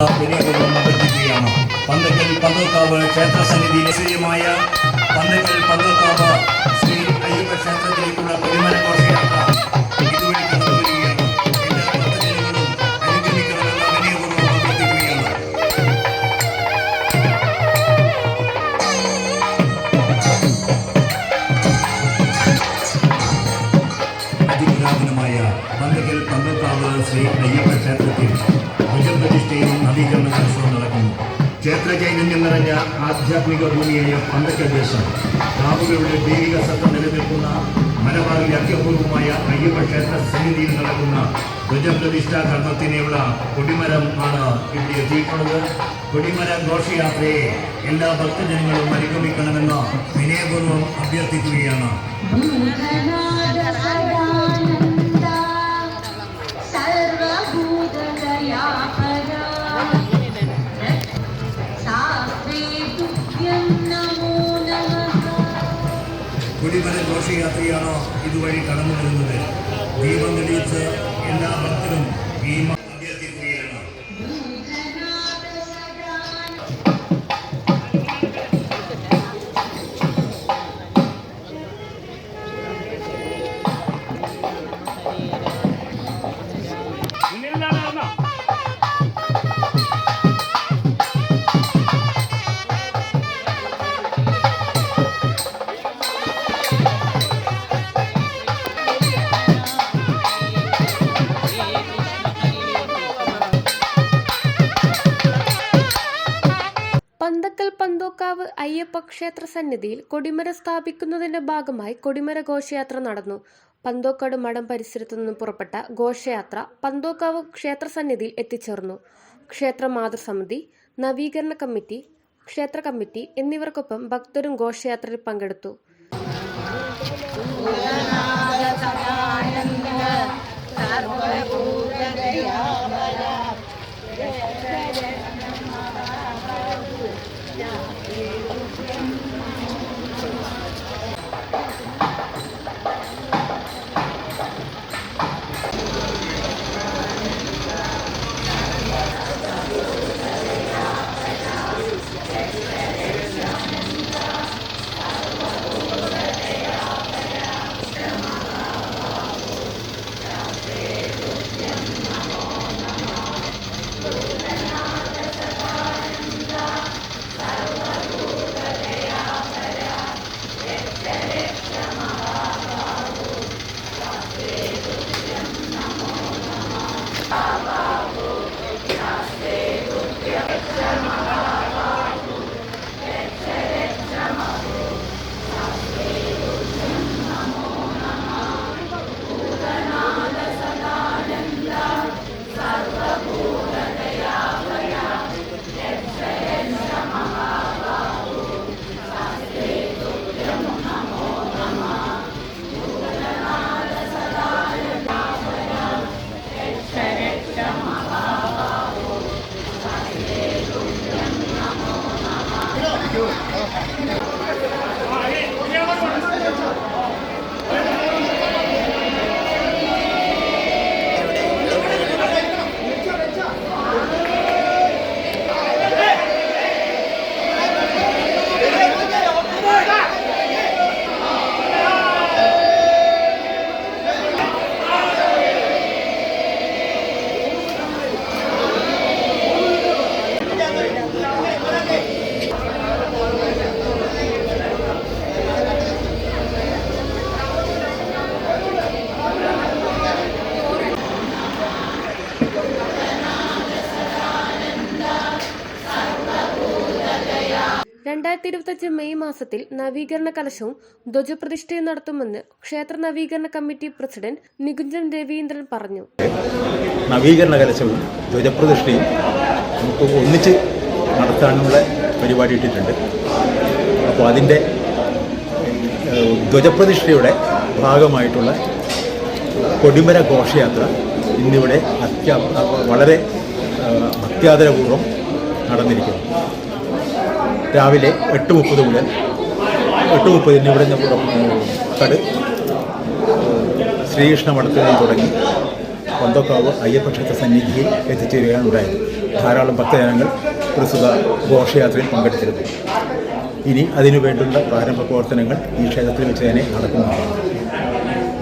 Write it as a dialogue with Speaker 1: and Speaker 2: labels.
Speaker 1: അഭ്യർത്ഥിക്കുകയാണ്. പന്തക്കൽ പന്തോക്കാവ് ക്ഷേത്രസന്നിധിയിലെ ശ്രീമായ പന്തക്കൽ പന്തോക്കാവ് ശ്രീ അയ്യപ്പ ക്ഷേത്രത്തിലേക്കുള്ള കൊടിമര ഘോഷയാത്ര ഇതുവഴി കടന്നുവരികയാണ്. എല്ലാ ഭക്തജനങ്ങളും അനുഗമിക്കണമെന്ന് വിനയപൂർവ്വം അഭ്യർത്ഥിക്കുകയാണ്. അതിപുരാതനമായ പന്തക്കൽ പന്തോക്കാവ് ശ്രീ അയ്യപ്പ ക്ഷേത്രത്തിൽ പ്രതിഷ്ഠയും നവീകരണ മത്സരവും നടക്കുന്നു. ക്ഷേത്ര ചൈതന്യം നിറഞ്ഞ ആധ്യാത്മിക ഭൂമിയായ പന്തക്കൽ ദേശം കാവുകളുടെ ദൈവിക സത്ത നിലനിൽക്കുന്ന മലബാറിലെ അത്യപൂർവമായ അയ്യപ്പ ക്ഷേത്ര സന്നിധിയിൽ നടക്കുന്ന ധ്വജപ്രതിഷ്ഠാ കർമ്മത്തിനുള്ള കൊടിമരം ആണ് ഇവിടെ എത്തിയിട്ടുള്ളത്. കൊടിമര ഘോഷയാത്രയെ എല്ലാ ഭക്തജനങ്ങളും അനുഗമിക്കണമെന്ന് വിനയപൂർവ്വം അഭ്യർത്ഥിക്കുകയാണ്. കൊടിമര ഘോഷയാത്രയാണോ ഇതുവഴി കടന്നു വരുന്നത്? ദീപം തെളിയിച്ച് എല്ലാ ഭക്തരും ഈ അഭ്യർത്ഥിക്കുകയാണ്.
Speaker 2: പന്തക്കൽ പന്തോക്കാവ് അയ്യപ്പ ക്ഷേത്ര സന്നിധിയിൽ കൊടിമര സ്ഥാപിക്കുന്നതിന്റെ ഭാഗമായി കൊടിമര ഘോഷയാത്ര നടന്നു. പന്തോക്കാട് മഠം പരിസരത്തു നിന്നും പുറപ്പെട്ട ഘോഷയാത്ര പന്തോക്കാവ് ക്ഷേത്ര സന്നിധിയിൽ എത്തിച്ചേർന്നു. ക്ഷേത്ര മാതൃസമിതി, നവീകരണ കമ്മിറ്റി, ക്ഷേത്ര കമ്മിറ്റി എന്നിവർക്കൊപ്പം ഭക്തരും ഘോഷയാത്രയിൽ പങ്കെടുത്തു. മെയ് മാസത്തിൽ നവീകരണ കലശവും ധ്വജപ്രതിഷ്ഠയും നടത്തുമെന്ന് ക്ഷേത്ര നവീകരണ കമ്മിറ്റി പ്രസിഡന്റ് നികുഞ്ചൻ രവീന്ദ്രൻ പറഞ്ഞു.
Speaker 3: നവീകരണ കലശവും ധ്വജപ്രതിഷ്ഠയും നമുക്ക് ഒന്നിച്ച് നടത്താനുള്ള പരിപാടി ഇട്ടിട്ടുണ്ട്. അപ്പോൾ അതിൻ്റെ ധ്വജപ്രതിഷ്ഠയുടെ ഭാഗമായിട്ടുള്ള കൊടിമര ഘോഷയാത്ര ഇന്നിവിടെ വളരെ ഭക്ത്യാദരപൂർവ്വം നടന്നിരിക്കുന്നു. രാവിലെ 8:30 മുതൽ 8:30 ഇവിടെ കട് ശ്രീകൃഷ്ണ മഠത്തിൽ നിന്ന് തുടങ്ങി പന്തോക്കാവ് അയ്യപ്പ ക്ഷേത്ര സന്നിധിയിൽ എത്തിച്ചേരുകയാണ് ഉണ്ടായത്. ധാരാളം ഭക്തജനങ്ങൾ പ്രസ്തുത ഘോഷയാത്രയിൽ പങ്കെടുത്തിരുന്നു. ഇനി അതിനു വേണ്ടുള്ള പ്രാരംഭ പ്രവർത്തനങ്ങൾ ഈ ക്ഷേത്രത്തിൽ വെച്ച് തന്നെ നടക്കുന്നതാണ്.